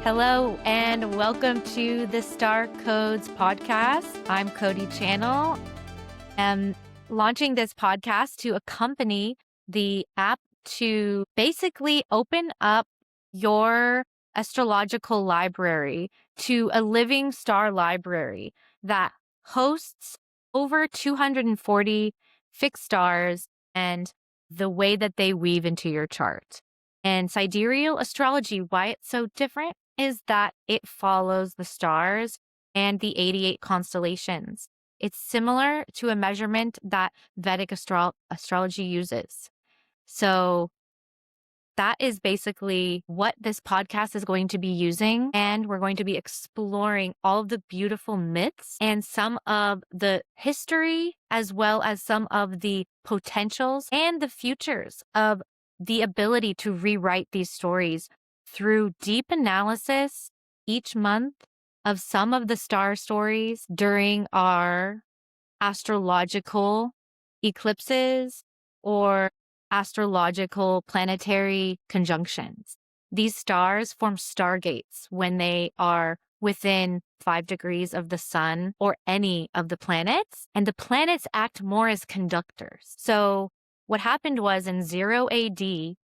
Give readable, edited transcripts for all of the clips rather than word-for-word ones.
Hello and welcome to the Star Codes podcast. I'm Cody Channel. I'm launching this podcast to accompany the app to basically open up your astrological library to a living star library that hosts over 240 fixed stars and the way that they weave into your chart. And Sidereal Astrology, why it's so different is that it follows the stars and the 88 constellations. It's similar to a measurement that Vedic astrology uses. So that is basically what this podcast is going to be using. And we're going to be exploring all of the beautiful myths and some of the history, as well as some of the potentials and the futures of the ability to rewrite these stories through deep analysis each month of some of the star stories during our astrological eclipses or astrological planetary conjunctions. These stars form stargates when they are within 5 degrees of the sun or any of the planets, and the planets act more as conductors. So what happened was in 0 AD,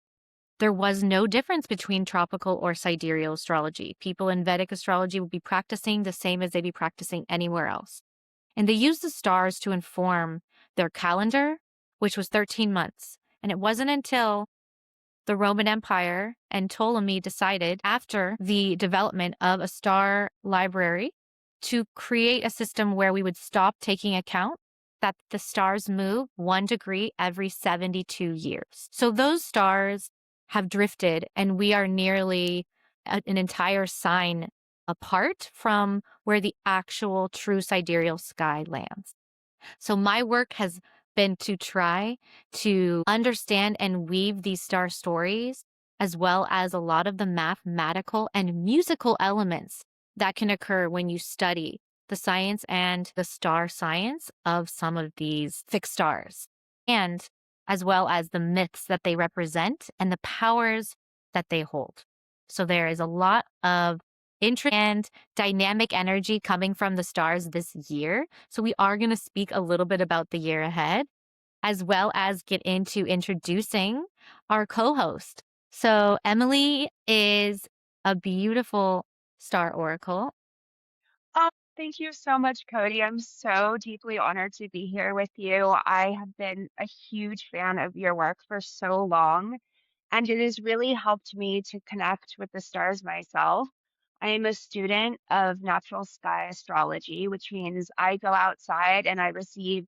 there was no difference between tropical or sidereal astrology. People in Vedic astrology would be practicing the same as they'd be practicing anywhere else. And they used the stars to inform their calendar, which was 13 months. And it wasn't until the Roman Empire and Ptolemy decided, after the development of a star library, to create a system where we would stop taking account that the stars move 1 degree every 72 years. So those stars have drifted, and we are nearly an entire sign apart from where the actual true sidereal sky lands. So my work has been to try to understand and weave these star stories, as well as a lot of the mathematical and musical elements that can occur when you study the science and the star science of some of these fixed stars, and as well as the myths that they represent and the powers that they hold. So there is a lot of interest and dynamic energy coming from the stars this year. So we are going to speak a little bit about the year ahead, as well as get into introducing our co-host. So Emily is a beautiful star oracle. Oh, thank you so much, Cody. I'm so deeply honored to be here with you. I have been a huge fan of your work for so long, and it has really helped me to connect with the stars myself. I am a student of natural sky astrology, which means I go outside and I receive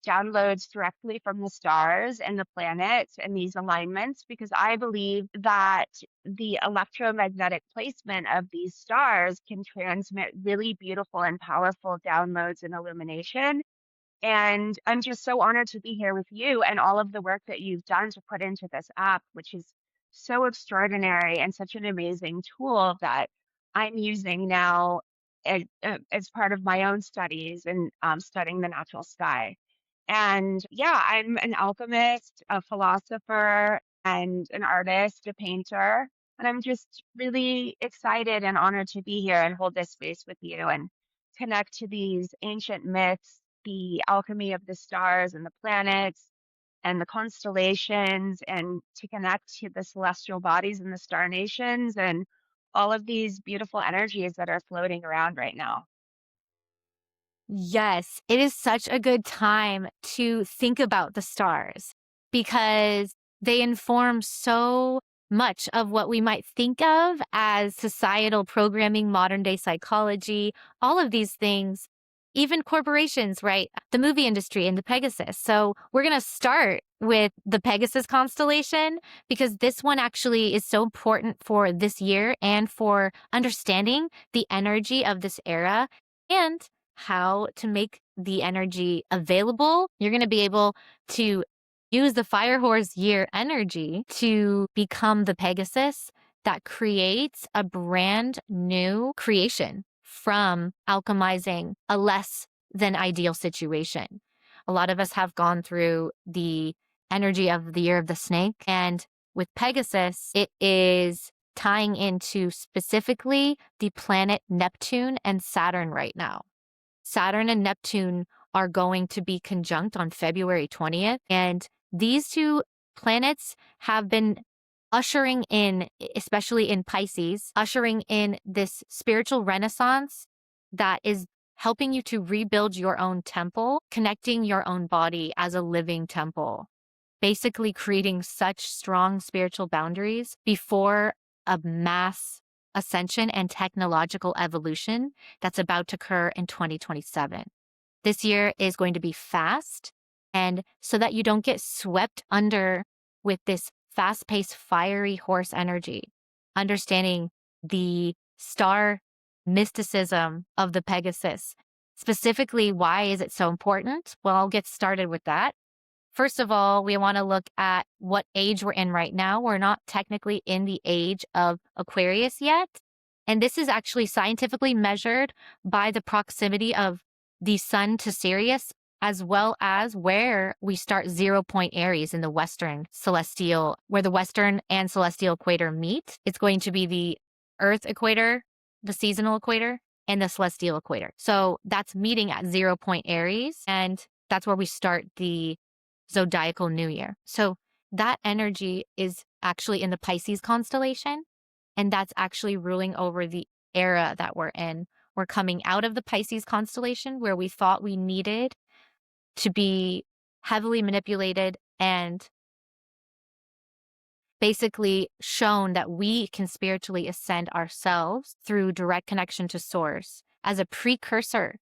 downloads directly from the stars and the planets and these alignments because I believe that the electromagnetic placement of these stars can transmit really beautiful and powerful downloads and illumination. And I'm just so honored to be here with you and all of the work that you've done to put into this app, which is so extraordinary and such an amazing tool that I'm using now as part of my own studies and studying the natural sky. And yeah, I'm an alchemist, a philosopher, and an artist, a painter. And I'm just really excited and honored to be here and hold this space with you and connect to these ancient myths, the alchemy of the stars and the planets and the constellations, and to connect to the celestial bodies and the star nations and all of these beautiful energies that are floating around right now. Yes, it is such a good time to think about the stars because they inform so much of what we might think of as societal programming, modern day psychology, all of these things, even corporations, right? The movie industry and the Pegasus. So we're going to start with the Pegasus constellation because this one actually is so important for this year and for understanding the energy of this era and how to make the energy available. You're going to be able to use the Fire Horse year energy to become the Pegasus that creates a brand new creation from alchemizing a less than ideal situation. A lot of us have gone through the energy of the year of the snake, and with Pegasus, it is tying into specifically the planet Neptune and Saturn right now. Saturn and Neptune are going to be conjunct on February 20th. And these two planets have been ushering in, especially in Pisces, ushering in this spiritual renaissance that is helping you to rebuild your own temple, connecting your own body as a living temple, basically creating such strong spiritual boundaries before a mass ascension and technological evolution that's about to occur in 2027. This year is going to be fast, and so that you don't get swept under with this fast-paced, fiery horse energy, understanding the star mysticism of the Pegasus. Specifically, why is it so important? Well, I'll get started with that. First of all, we want to look at what age we're in right now. We're not technically in the age of Aquarius yet. And this is actually scientifically measured by the proximity of the sun to Sirius, as well as where we start 0 point Aries in the Western celestial, where the Western and celestial equator meet. It's going to be the Earth equator, the seasonal equator, and the celestial equator. So that's meeting at 0 point Aries, and that's where we start the zodiacal new year. So that energy is actually in the Pisces constellation, and that's actually ruling over the era that we're in. We're coming out of the Pisces constellation where we thought we needed to be heavily manipulated and basically shown that we can spiritually ascend ourselves through direct connection to source as a precursor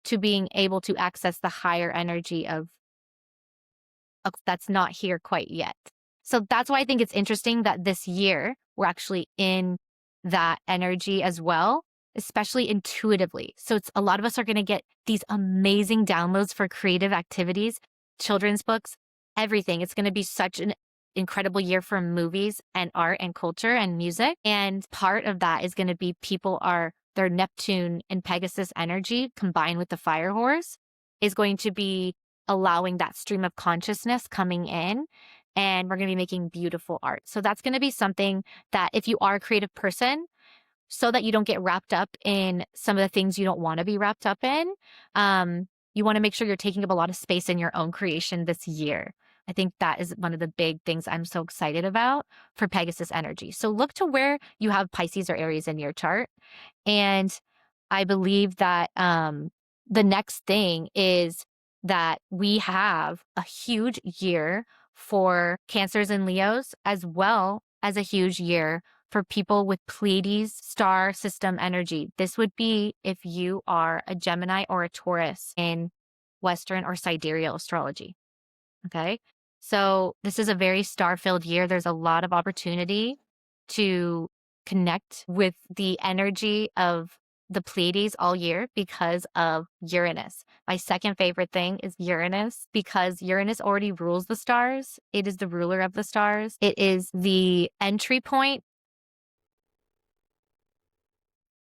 to being able to access the higher energy of that's not here quite yet. So that's why I think it's interesting that this year we're actually in that energy as well, especially intuitively. So it's a lot of us are going to get these amazing downloads for creative activities, children's books, everything. It's going to be such an incredible year for movies and art and culture and music. And part of that is going to be their Neptune and Pegasus energy combined with the fire horse is going to be allowing that stream of consciousness coming in, and we're going to be making beautiful art. So that's going to be something that if you are a creative person, so that you don't get wrapped up in some of the things you don't want to be wrapped up in, you want to make sure you're taking up a lot of space in your own creation this year. I think that is one of the big things I'm so excited about for Pegasus energy. So look to where you have Pisces or Aries in your chart. And I believe that the next thing is that we have a huge year for Cancers and Leos, as well as a huge year for people with Pleiades star system energy. This would be if you are a Gemini or a Taurus in Western or Sidereal astrology. Okay. So this is a very star-filled year. There's a lot of opportunity to connect with the energy of the Pleiades all year because of Uranus. My second favorite thing is Uranus because Uranus already rules the stars. It is the ruler of the stars. It is the entry point.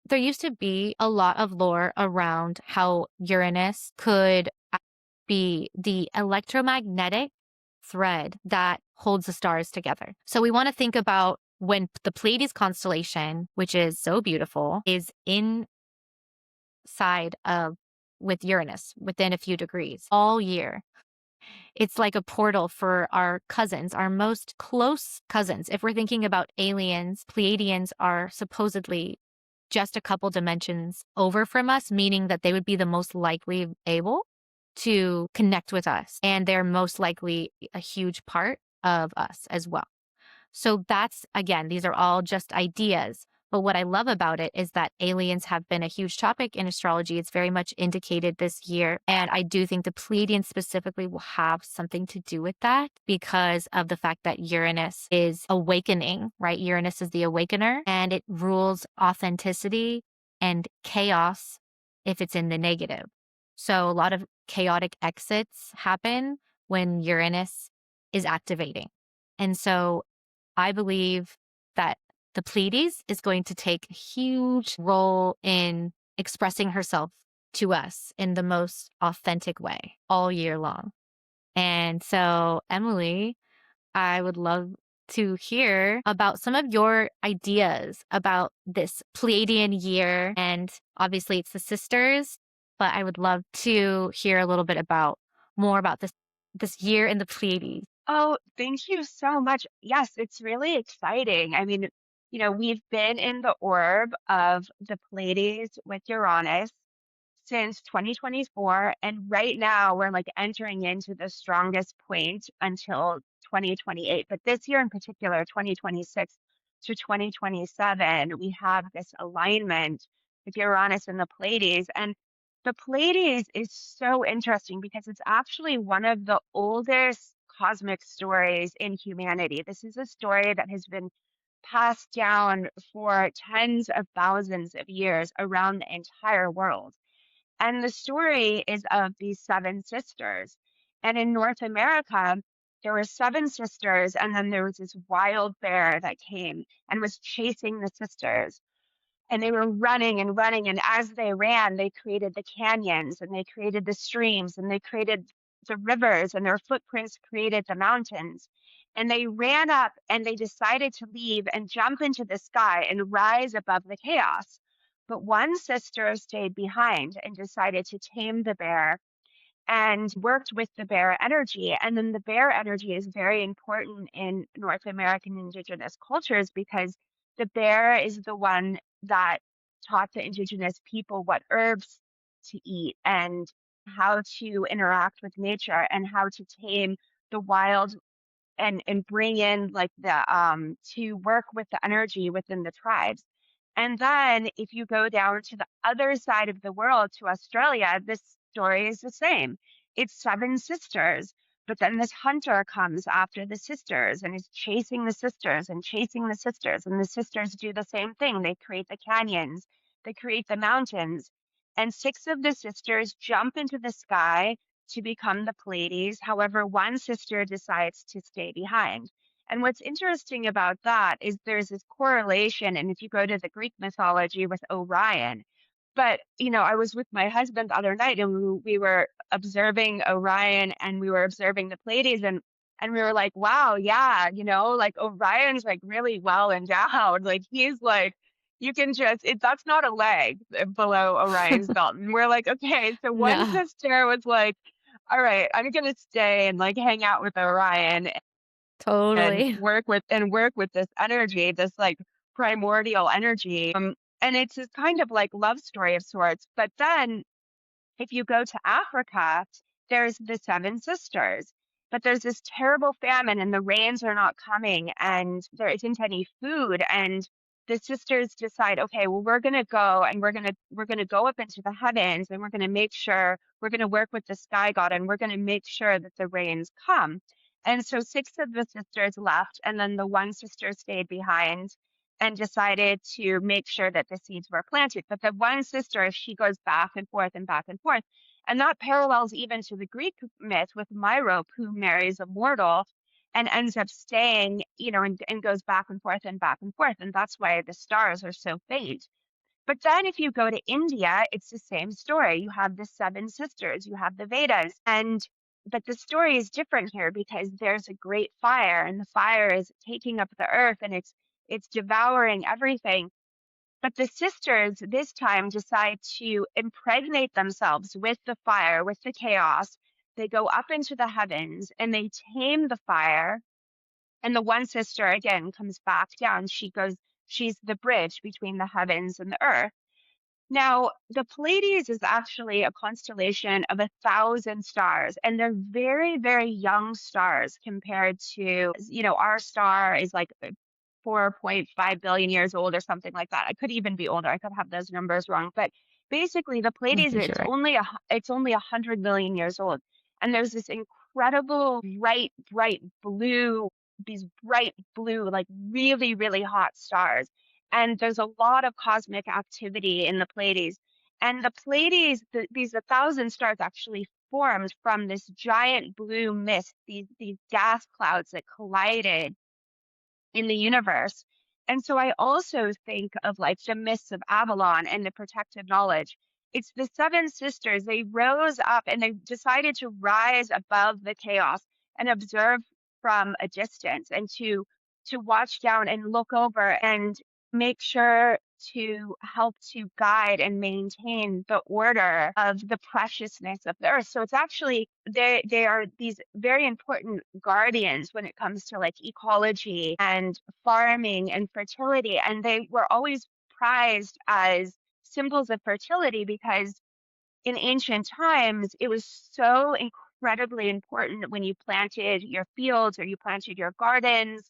There used to be a lot of lore around how Uranus could be the electromagnetic thread that holds the stars together. So we want to think about when the Pleiades constellation, which is so beautiful, is inside of with Uranus within a few degrees all year. It's like a portal for our cousins, our most close cousins. If we're thinking about aliens, Pleiadians are supposedly just a couple dimensions over from us, meaning that they would be the most likely able to connect with us. And they're most likely a huge part of us as well. So that's, again, these are all just ideas. But what I love about it is that aliens have been a huge topic in astrology. It's very much indicated this year. And I do think the Pleiadians specifically will have something to do with that because of the fact that Uranus is awakening, right? Uranus is the awakener and it rules authenticity and chaos if it's in the negative. So a lot of chaotic exits happen when Uranus is activating. And so I believe that the Pleiades is going to take a huge role in expressing herself to us in the most authentic way all year long. And so, Emily, I would love to hear about some of your ideas about this Pleiadian year. And obviously, it's the sisters, but I would love to hear a little bit about more about this year in the Pleiades. Oh, thank you so much. Yes, it's really exciting. I mean, we've been in the orb of the Pleiades with Uranus since 2024. And right now we're like entering into the strongest point until 2028. But this year in particular, 2026 to 2027, we have this alignment with Uranus and the Pleiades. And the Pleiades is so interesting because it's actually one of the oldest cosmic stories in humanity. This is a story that has been passed down for tens of thousands of years around the entire world. And the story is of these seven sisters. And in North America, there were seven sisters, and then there was this wild bear that came and was chasing the sisters. And they were running and running. And as they ran, they created the canyons and they created the streams and they created the rivers, and their footprints created the mountains. And they ran up and they decided to leave and jump into the sky and rise above the chaos. But one sister stayed behind and decided to tame the bear and worked with the bear energy. And then the bear energy is very important in North American indigenous cultures because the bear is the one that taught the indigenous people what herbs to eat and how to interact with nature and how to tame the wild and bring in like the to work with the energy within the tribes. And then if you go down to the other side of the world to Australia, this story is the same. It's seven sisters, but then this hunter comes after the sisters and is chasing the sisters and chasing the sisters, and the sisters do the same thing. They create the canyons, they create the mountains, and six of the sisters jump into the sky to become the Pleiades. However, one sister decides to stay behind. And what's interesting about that is there's this correlation. And if you go to the Greek mythology with Orion, but I was with my husband the other night and we were observing Orion and we were observing the Pleiades, and we were like, wow, yeah, like Orion's like really well endowed. Like he's like, you can just that's not a leg below Orion's belt. And we're like, okay, so one Yeah, sister was like, all right, I'm gonna stay and like hang out with Orion and totally. work with this energy, this like primordial energy. And it's this kind of like love story of sorts. But then if you go to Africa, there's the seven sisters, but there's this terrible famine and the rains are not coming and there isn't any food. And the sisters decide, okay, well, we're going to go and we're going to go up into the heavens and we're going to make sure we're going to work with the sky god and we're going to make sure that the rains come. And so six of the sisters left, and then the one sister stayed behind and decided to make sure that the seeds were planted. But the one sister, she goes back and forth and back and forth. And that parallels even to the Greek myth with Myrope, who marries a mortal and ends up staying, and goes back and forth and back and forth. And that's why the stars are so faint. But then if you go to India, it's the same story. You have the seven sisters, you have the Vedas, but the story is different here because there's a great fire and the fire is taking up the earth and it's devouring everything. But the sisters this time decide to impregnate themselves with the fire, with the chaos. They go up into the heavens and they tame the fire. And the one sister again comes back down. She's the bridge between the heavens and the earth. Now, the Pleiades is actually a constellation of 1,000 stars, and they're very, very young stars compared to, our star is like 4.5 billion years old or something like that. I could even be older. I could have those numbers wrong, but basically, the I'm Pleiades pretty sure, right? it's only 100 million years old, and there's this incredible these bright blue, like really, really hot stars, and there's a lot of cosmic activity in the Pleiades. And the Pleiades, these 1,000 stars actually formed from this giant blue mist, these gas clouds that collided in the universe. And so I also think of like the mists of Avalon and the protective knowledge. It's the seven sisters. They rose up and they decided to rise above the chaos and observe from a distance and to to watch down and look over and make sure to help to guide and maintain the order of the preciousness of the earth. So it's actually they are these very important guardians when it comes to like ecology and farming and fertility. And they were always prized as symbols of fertility because in ancient times it was so incredibly important when you planted your fields or you planted your gardens.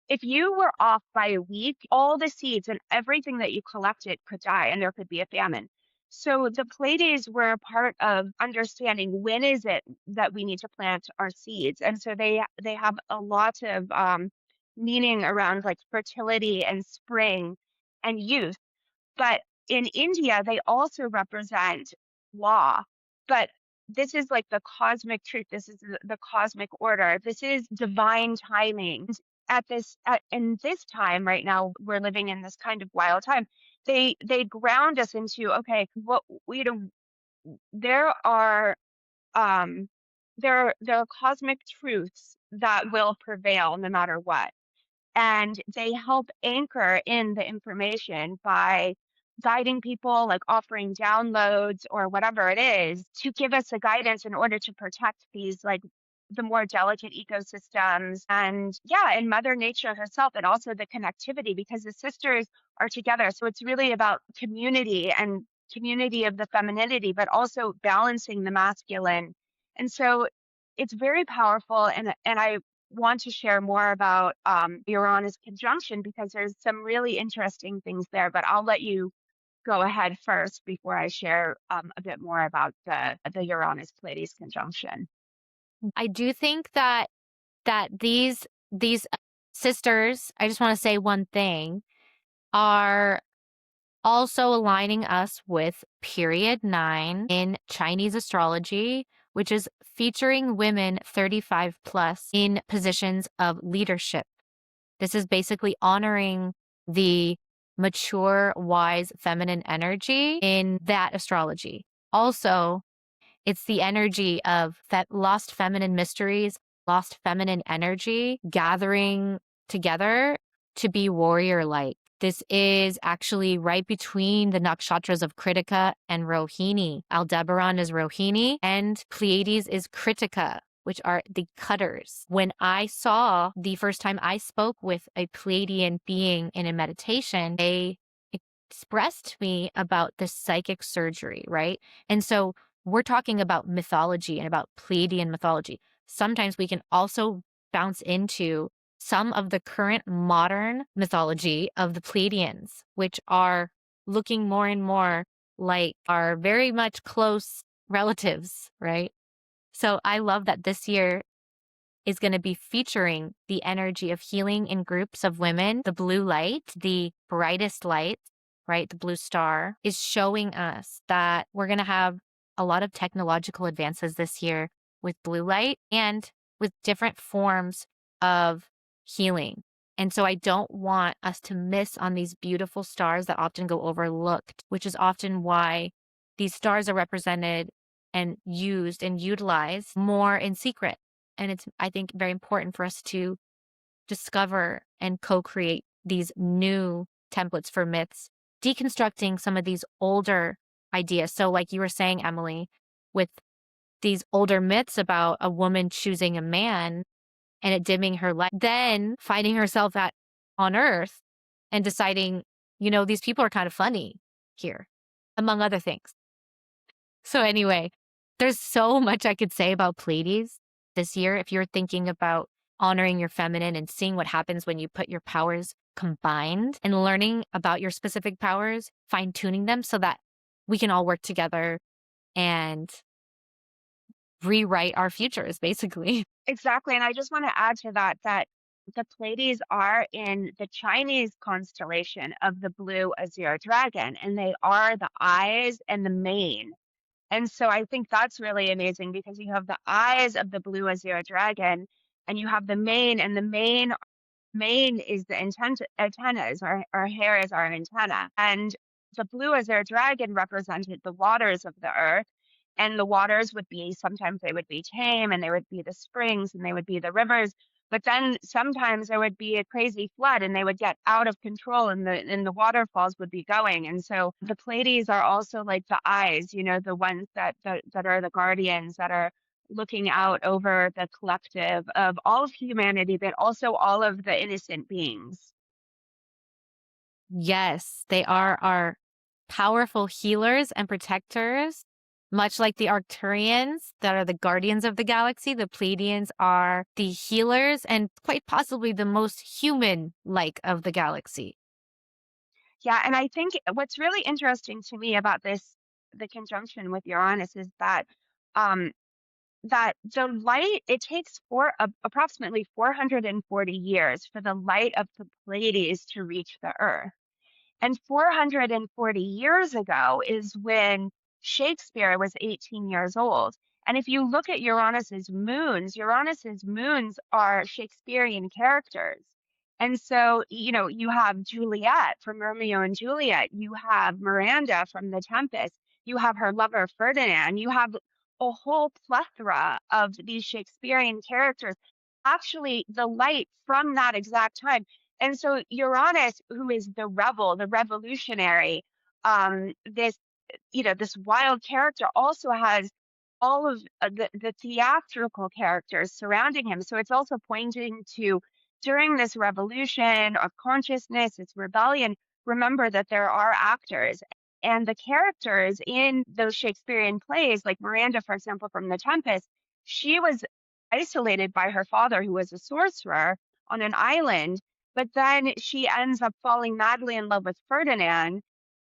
If you were off by a week, all the seeds and everything that you collected could die and there could be a famine. So the Pleiades were a part of understanding when is it that we need to plant our seeds. And so they have a lot of meaning around like fertility and spring and youth. But in India, they also represent law. But this is like the cosmic truth. This is the cosmic order. This is divine timing. In this time right now, we're living in this kind of wild time. They ground us into, okay, what we don't. There are um there are cosmic truths that will prevail no matter what, and they help anchor in the information by guiding people, like offering downloads or whatever it is, to give us a guidance in order to protect these, like, the more delicate ecosystems and, yeah, and Mother Nature herself, and also the connectivity because the sisters are together. So it's really about community and community of the femininity, but also balancing the masculine. And so it's very powerful. And I want to share more about Uranus conjunction because there's some really interesting things there, but I'll let you go ahead first before I share a bit more about the Uranus Pleiades conjunction. I do think that these sisters, I just want to say one thing, are also aligning us with period 9 in Chinese astrology, which is featuring women 35 plus in positions of leadership. This is basically honoring the mature, wise, feminine energy in that astrology. Also, it's the energy of lost feminine mysteries, lost feminine energy gathering together to be warrior like. This is actually right between the nakshatras of Kritika and Rohini. Aldebaran is Rohini and Pleiades is Kritika, which are the cutters. When I saw the first time I spoke with a Pleiadian being in a meditation, they expressed to me about the psychic surgery, right? And so we're talking about mythology and about Pleiadian mythology. Sometimes we can also bounce into some of the current modern mythology of the Pleiadians, which are looking more and more like our very much close relatives, right? So I love that this year is going to be featuring the energy of healing in groups of women. The blue light, the brightest light, right? The blue star is showing us that we're going to have a lot of technological advances this year with blue light and with different forms of healing. And so I don't want us to miss on these beautiful stars that often go overlooked, which is often why these stars are represented and used and utilized more in secret. And it's, I think, very important for us to discover and co-create these new templates for myths, deconstructing some of these older ideas. So like you were saying, Emily, with these older myths about a woman choosing a man and it dimming her light, then finding herself on Earth and deciding, these people are kind of funny here, among other things. So anyway, there's so much I could say about Pleiades this year. If you're thinking about honoring your feminine and seeing what happens when you put your powers combined and learning about your specific powers, fine tuning them so that we can all work together and rewrite our futures, basically. Exactly. And I just want to add to that the Pleiades are in the Chinese constellation of the blue azure dragon, and they are the eyes and the mane. And so I think that's really amazing because you have the eyes of the blue azure dragon and you have the mane, and the mane is the antennas. Our hair is our antenna. And the blue azure dragon represented the waters of the earth. And the waters would be, sometimes they would be tame and they would be the springs and they would be the rivers. But then sometimes there would be a crazy flood and they would get out of control and the waterfalls would be going. And so the Pleiades are also like the eyes, the ones that are the guardians that are looking out over the collective of all of humanity, but also all of the innocent beings. Yes, they are our powerful healers and protectors. Much like the Arcturians that are the guardians of the galaxy, the Pleiadians are the healers and quite possibly the most human-like of the galaxy. Yeah, and I think what's really interesting to me about this, the conjunction with Uranus, is um, that the light, it takes approximately 440 years for the light of the Pleiades to reach the Earth. And 440 years ago is when Shakespeare was 18 years old. And if you look at Uranus's moons are Shakespearean characters. And so, you have Juliet from Romeo and Juliet, you have Miranda from The Tempest, you have her lover Ferdinand, you have a whole plethora of these Shakespearean characters. Actually, the light from that exact time, and so Uranus, who is the rebel, the revolutionary, this wild character also has all of the theatrical characters surrounding him. So it's also pointing to during this revolution of consciousness, this rebellion, remember that there are actors. And the characters in those Shakespearean plays, like Miranda, for example, from The Tempest, she was isolated by her father, who was a sorcerer on an island, but then she ends up falling madly in love with Ferdinand.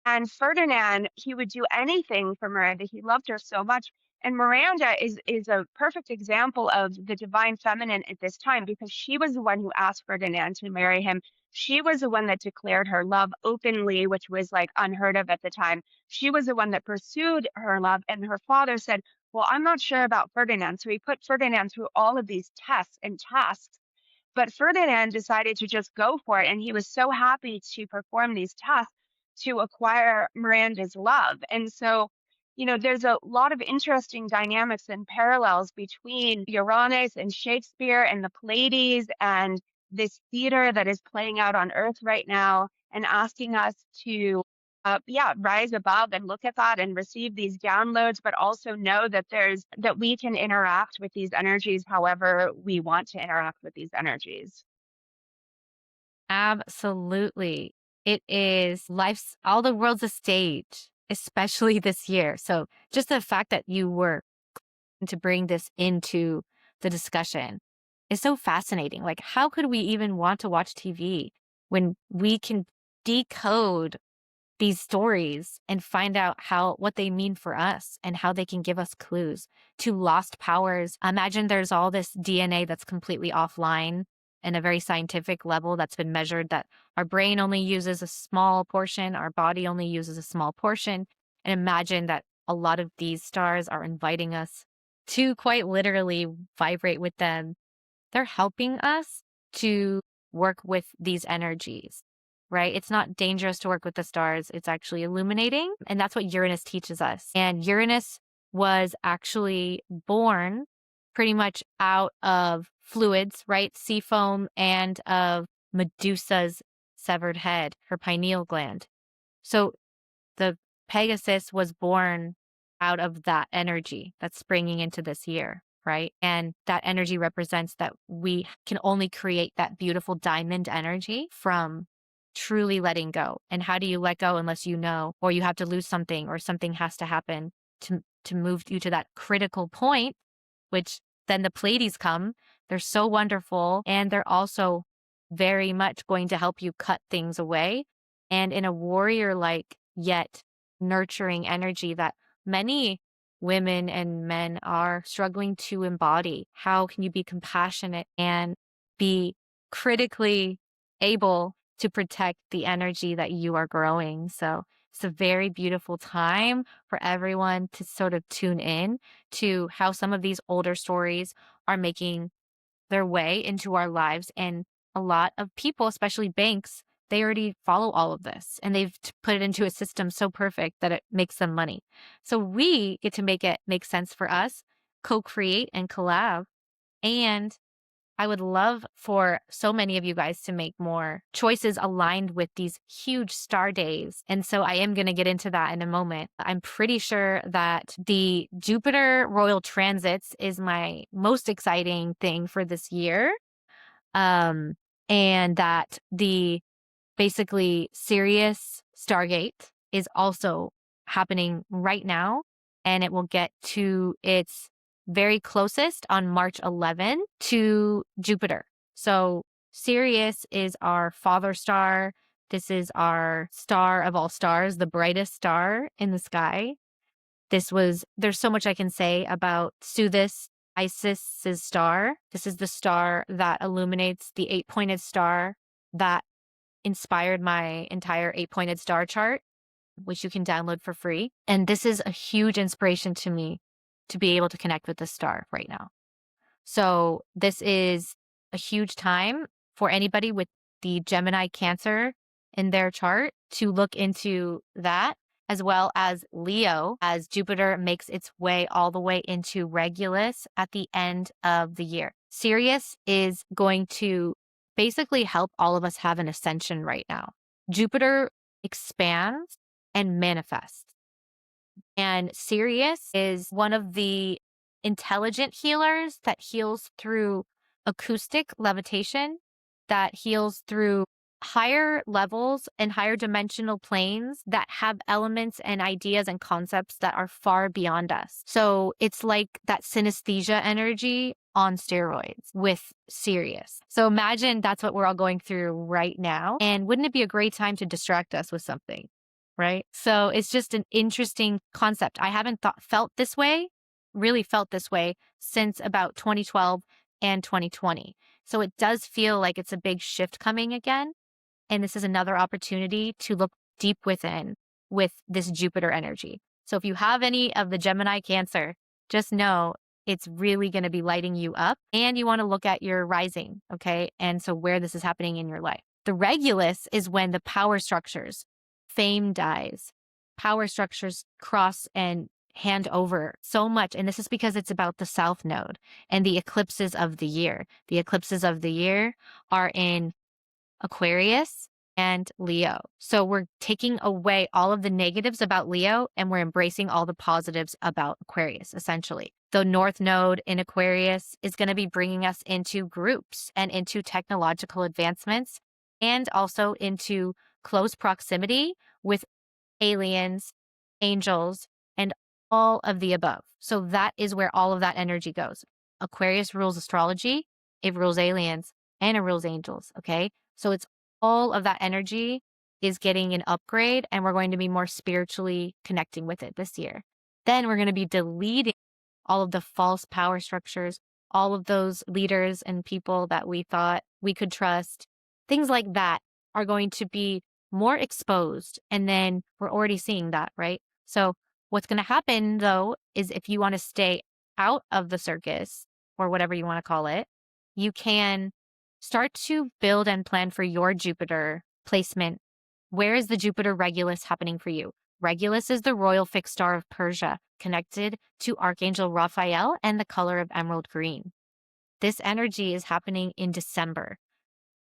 And Ferdinand, he would do anything for Miranda. He loved her so much. And Miranda is a perfect example of the divine feminine at this time because she was the one who asked Ferdinand to marry him. She was the one that declared her love openly, which was like unheard of at the time. She was the one that pursued her love. And her father said, well, I'm not sure about Ferdinand. So he put Ferdinand through all of these tests and tasks, but Ferdinand decided to just go for it, and he was so happy to perform these tasks to acquire Miranda's love. And so, there's a lot of interesting dynamics and parallels between Uranus and Shakespeare and the Pleiades and this theater that is playing out on Earth right now and asking us to rise above and look at that and receive these downloads, but also know that we can interact with these energies however we want to interact with these energies. Absolutely. It is all the world's a stage, especially this year. So just the fact that you were to bring this into the discussion is so fascinating. Like, how could we even want to watch TV when we can decode these stories and find out what they mean for us and how they can give us clues to lost powers? Imagine there's all this DNA that's completely offline in a very scientific level that's been measured, that our brain only uses a small portion, our body only uses a small portion. And imagine that a lot of these stars are inviting us to quite literally vibrate with them. They're helping us to work with these energies, right? It's not dangerous to work with the stars. It's actually illuminating. And that's what Uranus teaches us. And Uranus was actually born pretty much out of fluids, right? Sea foam and of Medusa's severed head, her pineal gland. So the Pegasus was born out of that energy that's springing into this year, right? And that energy represents that we can only create that beautiful diamond energy from truly letting go. And how do you let go unless you know, or you have to lose something, or something has to happen to move you to that critical point, which then the Pleiades come. They're so wonderful, and they're also very much going to help you cut things away, and in a warrior-like yet nurturing energy that many women and men are struggling to embody. How can you be compassionate and be critically able to protect the energy that you are growing? So it's a very beautiful time for everyone to sort of tune in to how some of these older stories are making their way into our lives. And a lot of people, especially banks, they already follow all of this, and they've put it into a system so perfect that it makes them money. So we get to make it make sense for us, co-create and collab, and I would love for so many of you guys to make more choices aligned with these huge star days. And so I am going to get into that in a moment. I'm pretty sure that the Jupiter royal transits is my most exciting thing for this year. And that the basically Sirius Stargate is also happening right now, and it will get to its very closest on March 11 to Jupiter. So Sirius is our father star. This is our star of all stars, the brightest star in the sky. There's so much I can say about Suthis, Isis's star. This is the star that illuminates the eight-pointed star that inspired my entire eight-pointed star chart, which you can download for free. And this is a huge inspiration to me to be able to connect with this star right now. So this is a huge time for anybody with the Gemini Cancer in their chart to look into that, as well as Leo, as Jupiter makes its way all the way into Regulus at the end of the year. Sirius is going to basically help all of us have an ascension right now. Jupiter expands and manifests. And Sirius is one of the intelligent healers that heals through acoustic levitation, that heals through higher levels and higher dimensional planes that have elements and ideas and concepts that are far beyond us. So it's like that synesthesia energy on steroids with Sirius. So imagine that's what we're all going through right now. And wouldn't it be a great time to distract us with something? Right? So it's just an interesting concept. I haven't really felt this way since about 2012 and 2020. So it does feel like it's a big shift coming again. And this is another opportunity to look deep within with this Jupiter energy. So if you have any of the Gemini Cancer, just know it's really going to be lighting you up, and you want to look at your rising, okay? And so where this is happening in your life. The Regulus is when the power structures, fame dies, power structures cross and hand over so much. And this is because it's about the South Node and the eclipses of the year. The eclipses of the year are in Aquarius and Leo. So we're taking away all of the negatives about Leo and we're embracing all the positives about Aquarius, essentially. The North Node in Aquarius is going to be bringing us into groups and into technological advancements and also into close proximity with aliens, angels, and all of the above. So that is where all of that energy goes. Aquarius rules astrology, it rules aliens, and it rules angels. Okay. So it's all of that energy is getting an upgrade, and we're going to be more spiritually connecting with it this year. Then we're going to be deleting all of the false power structures, all of those leaders and people that we thought we could trust. Things like that are going to be more exposed. And then we're already seeing that, right? So what's going to happen though, is if you want to stay out of the circus or whatever you want to call it, you can start to build and plan for your Jupiter placement. Where is the Jupiter Regulus happening for you? Regulus is the royal fixed star of Persia, connected to Archangel Raphael and the color of emerald green. This energy is happening in December.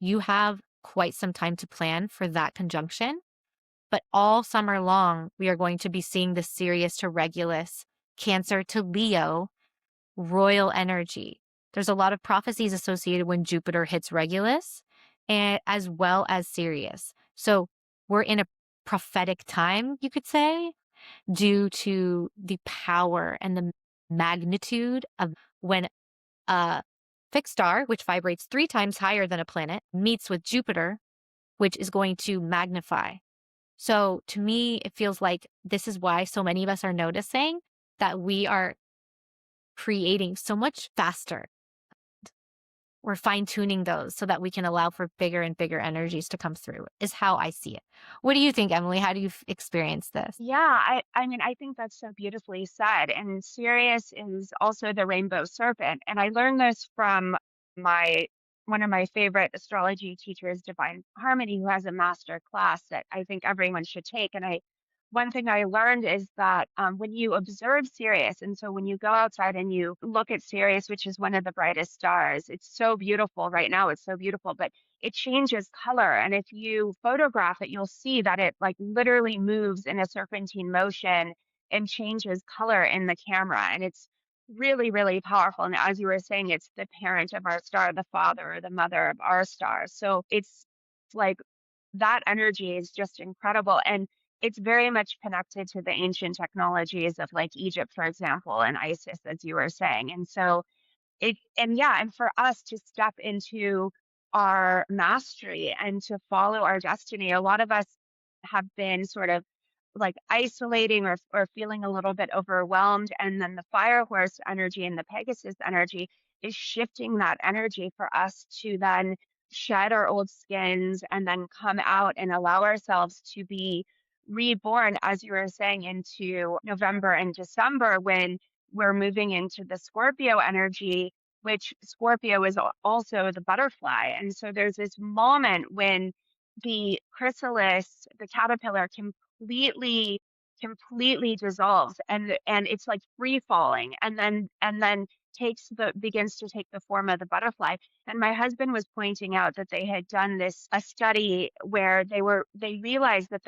You have quite some time to plan for that conjunction, but all summer long, we are going to be seeing the Sirius to Regulus, Cancer to Leo, royal energy. There's a lot of prophecies associated when Jupiter hits Regulus, and as well as Sirius. So we're in a prophetic time, you could say, due to the power and the magnitude of when a fixed star, which vibrates 3 times higher than a planet, meets with Jupiter, which is going to magnify. So to me, it feels like this is why so many of us are noticing that we are creating so much faster. We're fine-tuning those so that we can allow for bigger and bigger energies to come through, is how I see it. What do you think, Emily? How do you experience this? Yeah, I mean, I think that's so beautifully said. And Sirius is also the rainbow serpent. And I learned this from my one of my favorite astrology teachers, Divine Harmony, who has a master class that I think everyone should take. And I one thing I learned is that when you observe Sirius, and so when you go outside and you look at Sirius, which is one of the brightest stars, it's so beautiful right now. It's so beautiful, but it changes color. And if you photograph it, you'll see that it like literally moves in a serpentine motion and changes color in the camera. And it's really, really powerful. And as you were saying, it's the parent of our star, the father or the mother of our star. So it's like that energy is just incredible. And it's very much connected to the ancient technologies of like Egypt, for example, and Isis, as you were saying. And so and for us to step into our mastery and to follow our destiny, a lot of us have been sort of like isolating or feeling a little bit overwhelmed. And then the fire horse energy and the Pegasus energy is shifting that energy for us to then shed our old skins and then come out and allow ourselves to be reborn, as you were saying, into November and December when we're moving into the Scorpio energy, which Scorpio is also the butterfly. And so there's this moment when the chrysalis, the caterpillar, completely dissolves and it's like free falling and then begins to take the form of the butterfly. And my husband was pointing out that they had done this a study where they realized that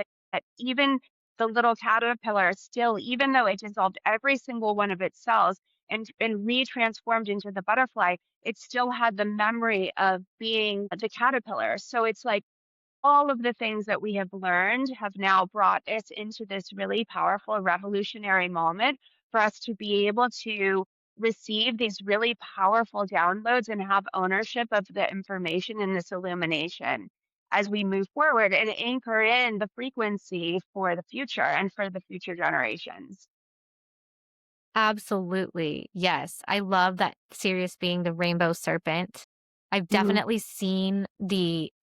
even the little caterpillar still, even though it dissolved every single one of its cells and retransformed into the butterfly, it still had the memory of being the caterpillar. So it's like all of the things that we have learned have now brought us into this really powerful revolutionary moment for us to be able to receive these really powerful downloads and have ownership of the information in this illumination as we move forward and anchor in the frequency for the future and for the future generations. Absolutely. Yes. I love that Sirius being the rainbow serpent. I've Mhm. definitely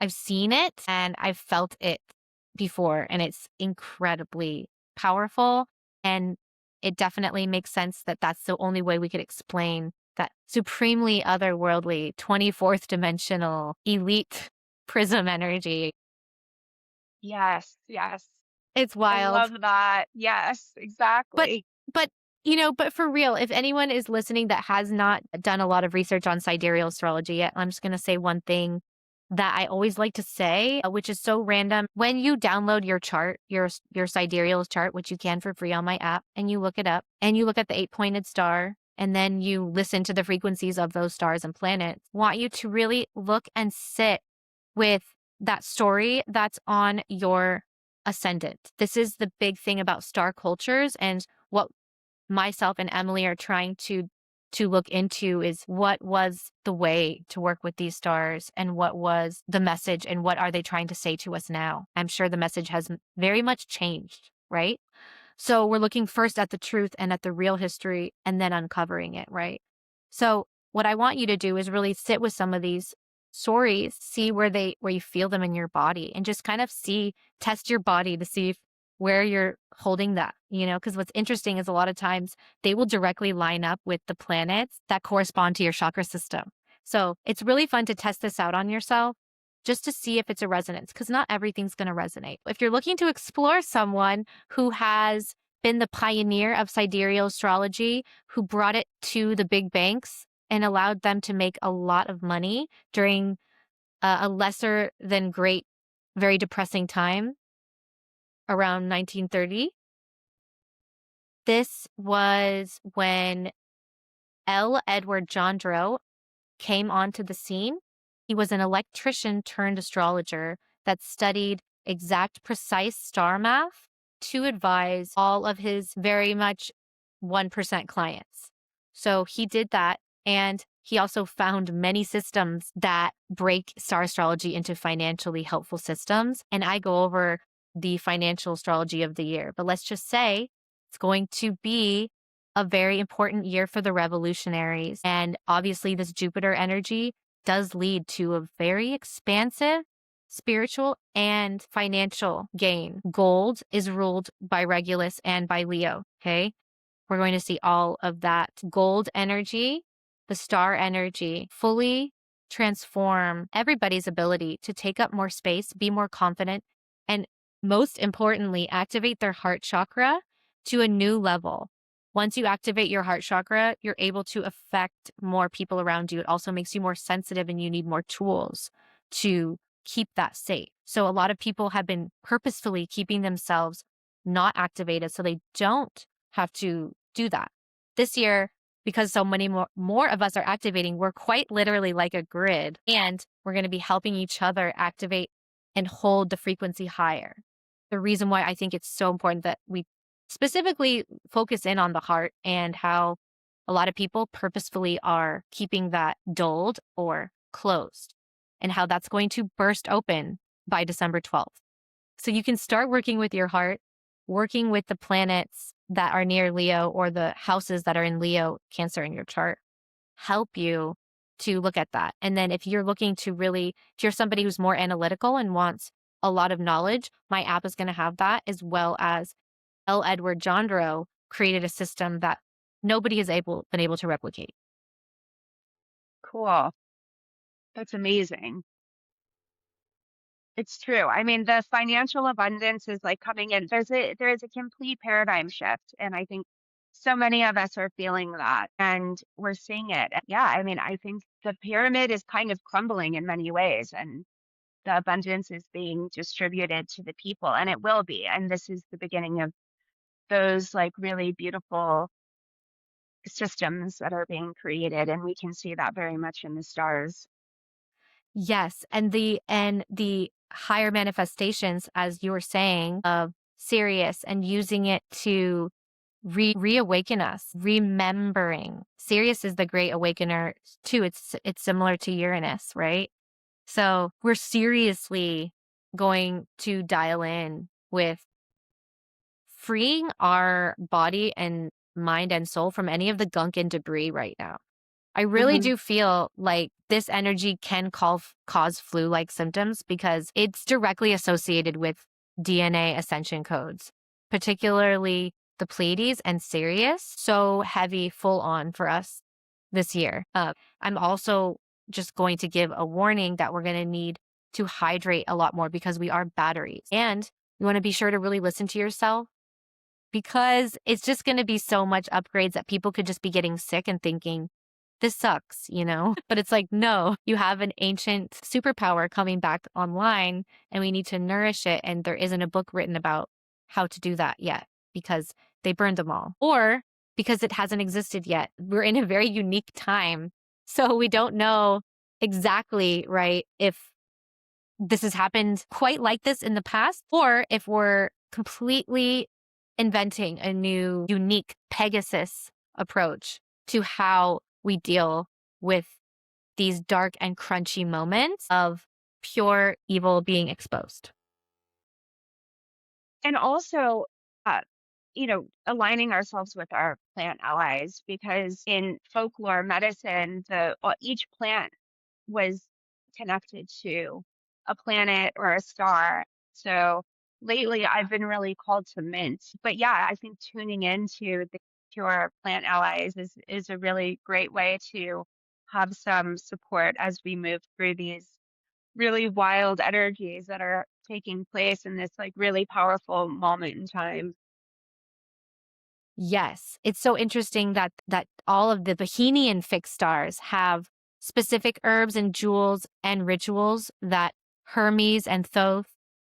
I've seen it and I've felt it before, and it's incredibly powerful. And it definitely makes sense that that's the only way we could explain that supremely otherworldly 24th dimensional elite prism energy. Yes, yes. It's I wild. love that. Yes, But exactly. but but for real, if anyone is listening that has not done a lot of research on sidereal astrology yet, I'm just going to say one thing that I always like to say, which is so random. When you download your chart, your sidereal chart, which you can for free on my app, and you look it up and you look at the eight-pointed star and then you listen to the frequencies of those stars and planets, want you to really look and sit with that story that's on your ascendant. This is the big thing about star cultures, and what myself and Emily are trying to look into is what was the way to work with these stars and what was the message and what are they trying to say to us now. I'm sure the message has very much changed, right? So we're looking first at the truth and at the real history and then uncovering it, right? So what I want you to do is really sit with some of these stories, see where you feel them in your body, and just kind of test your body to see where you're holding that, because what's interesting is a lot of times they will directly line up with the planets that correspond to your chakra system. So it's really fun to test this out on yourself just to see if it's a resonance, because not everything's going to resonate. If you're looking to explore someone who has been the pioneer of sidereal astrology, who brought it to the big banks and allowed them to make a lot of money during a lesser than great, very depressing time around 1930. This was when L. Edward Jondro came onto the scene. He was an electrician turned astrologer that studied exact, precise star math to advise all of his very much 1% clients. So he did that. And he also found many systems that break star astrology into financially helpful systems. And I go over the financial astrology of the year. But let's just say it's going to be a very important year for the revolutionaries. And obviously, this Jupiter energy does lead to a very expansive spiritual and financial gain. Gold is ruled by Regulus and by Leo. Okay. We're going to see all of that gold energy, the star energy, fully transform everybody's ability to take up more space, be more confident, and most importantly, activate their heart chakra to a new level. Once you activate your heart chakra, you're able to affect more people around you. It also makes you more sensitive and you need more tools to keep that safe. So a lot of people have been purposefully keeping themselves not activated so they don't have to do that. This year, because so many more of us are activating, we're quite literally like a grid, and we're going to be helping each other activate and hold the frequency higher. The reason why I think it's so important that we specifically focus in on the heart and how a lot of people purposefully are keeping that dulled or closed, and how that's going to burst open by December 12th. So you can start working with your heart, working with the planets that are near Leo or the houses that are in Leo, Cancer in your chart, help you to look at that. And then if you're looking to really, if you're somebody who's more analytical and wants a lot of knowledge, my app is going to have that, as well as L. Edward Jondro created a system that nobody has been able to replicate. Cool. That's amazing. It's true. I mean, the financial abundance is like coming in. There is a complete paradigm shift. And I think so many of us are feeling that and we're seeing it. And yeah, I mean, I think the pyramid is kind of crumbling in many ways and the abundance is being distributed to the people and it will be. And this is the beginning of those like really beautiful systems that are being created. And we can see that very much in the stars. Yes, and the higher manifestations, as you were saying, of Sirius and using it to reawaken us, remembering. Sirius is the great awakener too. It's similar to Uranus, right? So we're seriously going to dial in with freeing our body and mind and soul from any of the gunk and debris right now. I really Hmm. do feel like this energy can cause flu-like symptoms because it's directly associated with DNA ascension codes, particularly the Pleiades and Sirius. So heavy, full on for us this year. I'm also just going to give a warning that we're going to need to hydrate a lot more because we are batteries. And you want to be sure to really listen to yourself because it's just going to be so much upgrades that people could just be getting sick and thinking, this sucks, you know? But it's like, no, you have an ancient superpower coming back online and we need to nourish it. And there isn't a book written about how to do that yet because they burned them all or because it hasn't existed yet. We're in a very unique time. So we don't know exactly, right, if this has happened quite like this in the past or if we're completely inventing a new, unique Pegasus approach to how we deal with these dark and crunchy moments of pure evil being exposed. And also, uh, aligning ourselves with our plant allies because in folklore medicine, each plant was connected to a planet or a star. So lately, I've been really called to mint. But yeah, I think tuning into to our plant allies is a really great way to have some support as we move through these really wild energies that are taking place in this like really powerful moment in time. Yes, it's so interesting that all of the Bohemian fixed stars have specific herbs and jewels and rituals that Hermes and Thoth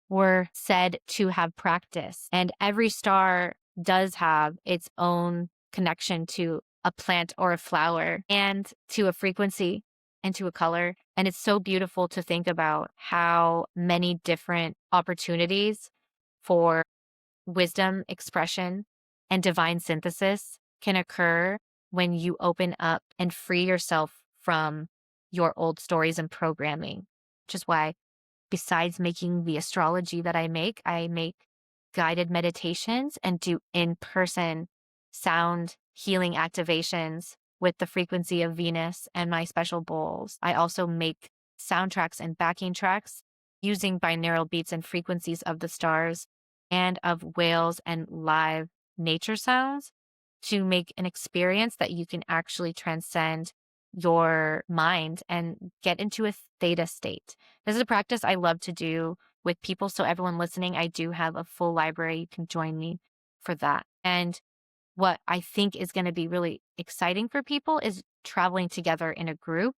were said to have practiced. And every star does have its own connection to a plant or a flower and to a frequency and to a color. And it's so beautiful to think about how many different opportunities for wisdom, expression, and divine synthesis can occur when you open up and free yourself from your old stories and programming, which is why, besides making the astrology that I make guided meditations and do in person sound healing activations with the frequency of Venus and my special bowls. I also make soundtracks and backing tracks using binaural beats and frequencies of the stars and of whales and live nature sounds to make an experience that you can actually transcend your mind and get into a theta state. This is a practice I love to do with people. So everyone listening, I do have a full library. You can join me for that. And what I think is going to be really exciting for people is traveling together in a group,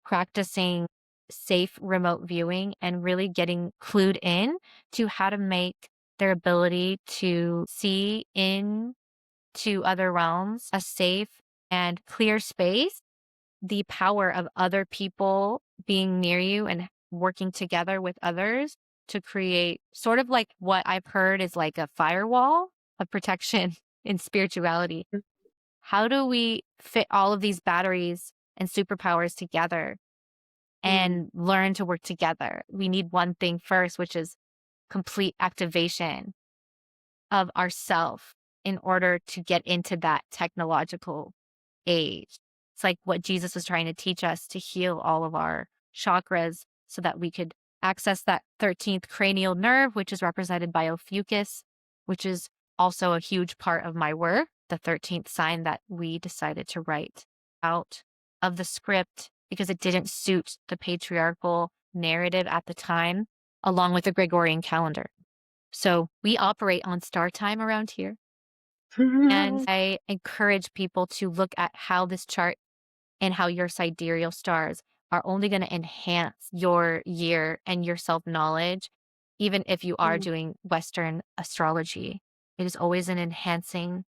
practicing safe remote viewing, and really getting clued in to how to make their ability to see into other realms a safe and clear space, the power of other people being near you and working together with others to create sort of like what I've heard is like a firewall of protection in spirituality. How do we fit all of these batteries and superpowers together Mm, and learn to work together? We need one thing first, which is complete activation of ourself in order to get into that technological age. It's like what Jesus was trying to teach us to heal all of our chakras so that we could access that 13th cranial nerve, which is represented by Ophiuchus, which is also a huge part of my work, the 13th sign that we decided to write out of the script because it didn't suit the patriarchal narrative at the time, along with the Gregorian calendar. So we operate on star time around here. And mm. I encourage people to look at how this chart and how your sidereal stars are only going to enhance your year and your self knowledge, even if you are doing Western astrology. It is always an enhancement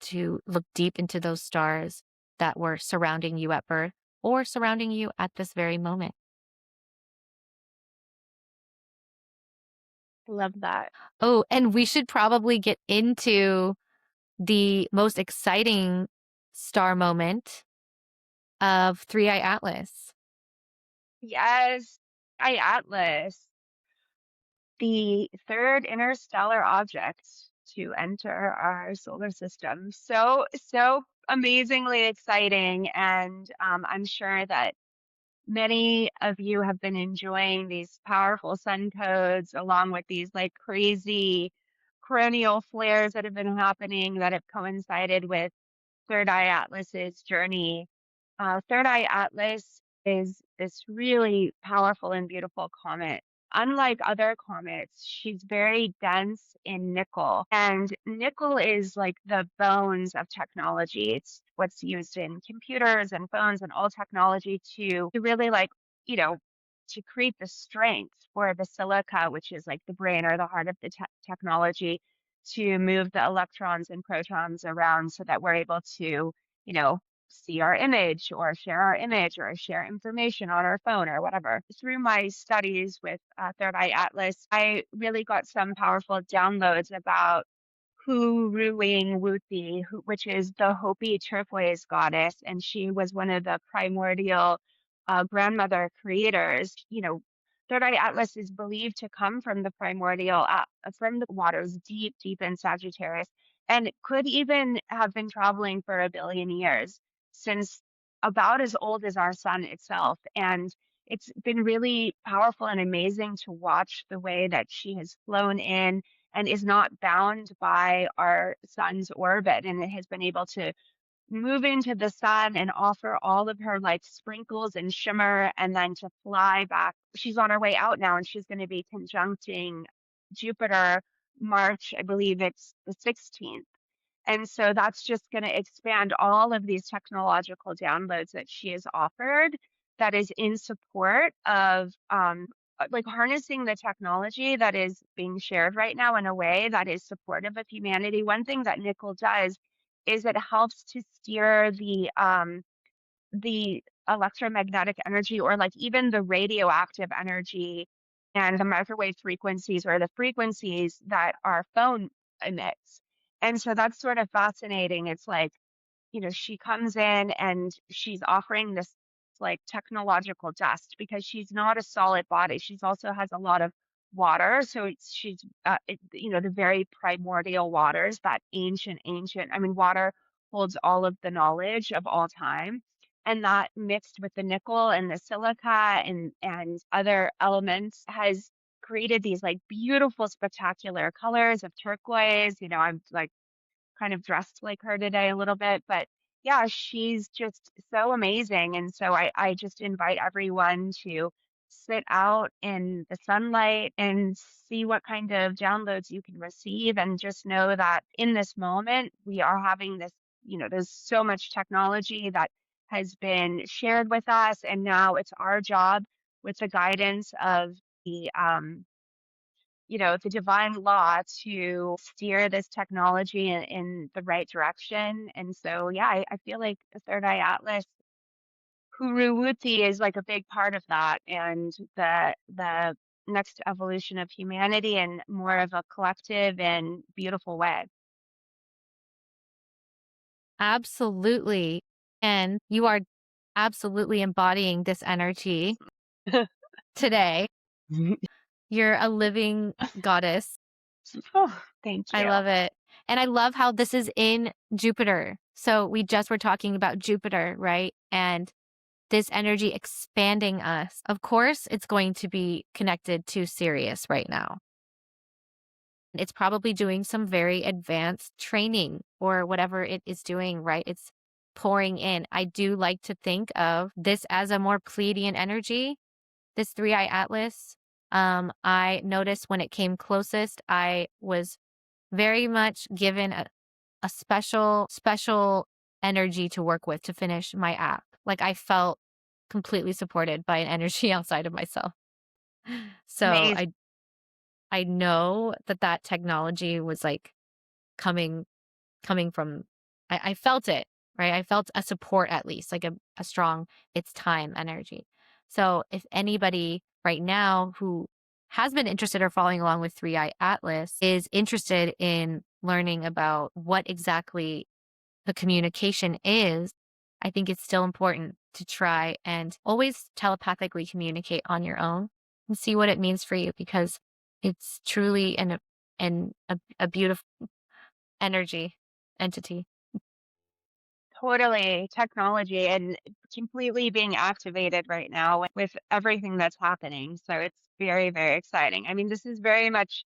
to look deep into those stars that were surrounding you at birth or surrounding you at this very moment. Love that. Oh, and we should probably get into the most exciting star moment of Three Eye Atlas. Yes, I Atlas, the third interstellar object to enter our solar system. So amazingly exciting. And I'm sure that many of you have been enjoying these powerful sun codes along with these like crazy cranial flares that have been happening that have coincided with Third Eye Atlas's journey. Third Eye Atlas is this really powerful and beautiful comet. Unlike other comets, she's very dense in nickel. And nickel is like the bones of technology. It's what's used in computers and phones and all technology to really like, you know, to create the strength for the silica, which is like the brain or the heart of the technology, to move the electrons and protons around so that we're able to, you know, see our image or share our image or share information on our phone or whatever. Through my studies with Third Eye Atlas, I really got some powerful downloads about Hu Ruing Wuthi, which is the Hopi turquoise goddess, and she was one of the primordial grandmother creators. You know, Third Eye Atlas is believed to come from the primordial, from the waters deep, deep in Sagittarius, and could even have been traveling for a billion years, since about as old as our sun itself. And it's been really powerful and amazing to watch the way that she has flown in and is not bound by our sun's orbit, and it has been able to move into the sun and offer all of her like sprinkles and shimmer and then to fly back. She's on her way out now and she's going to be conjuncting Jupiter March, I believe it's the 16th. And so that's just going to expand all of these technological downloads that she has offered that is in support of like harnessing the technology that is being shared right now in a way that is supportive of humanity. One thing that nickel does is it helps to steer the electromagnetic energy or like even the radioactive energy and the microwave frequencies or the frequencies that our phone emits. And so that's sort of fascinating. It's like, you know, she comes in and she's offering this like technological dust because she's not a solid body. She's also has a lot of water. So she's, you know, the very primordial waters, that ancient, I mean, water holds all of the knowledge of all time. And that mixed with the nickel and the silica and other elements has created these like beautiful, spectacular colors of turquoise. You know, I'm like kind of dressed like her today a little bit, but yeah, she's just so amazing. And so I just invite everyone to sit out in the sunlight and see what kind of downloads you can receive, and just know that in this moment we are having this, there's so much technology that has been shared with us, and now it's our job with the guidance of the divine law to steer this technology in the right direction. And so, yeah, I feel like the Third Eye Atlas Huruwuti is like a big part of that, and the next evolution of humanity in more of a collective and beautiful way. Absolutely. And you are absolutely embodying this energy today. You're a living goddess. Oh, thank I you. love it. And I love how this is in Jupiter. So we just were talking about Jupiter, right? And this energy expanding us. Of course, it's going to be connected to Sirius right now. It's probably doing some very advanced training or whatever it is doing, right? It's pouring in. I do like to think of this as a more Pleiadian energy, this three-eye atlas. I noticed when it came closest, I was very much given a special energy to work with to finish my app. Like I felt completely supported by an energy outside of myself. So Amazing. I know that technology was like coming from I felt it, right? I felt a support at least, like a strong it's time energy. So if anybody right now who has been interested or following along with Three Eye Atlas is interested in learning about what exactly the communication is, I think it's still important to try and always telepathically communicate on your own and see what it means for you, because it's truly a beautiful energy entity. Totally, technology and completely being activated right now with everything that's happening. So it's very, very exciting. I mean, this is very much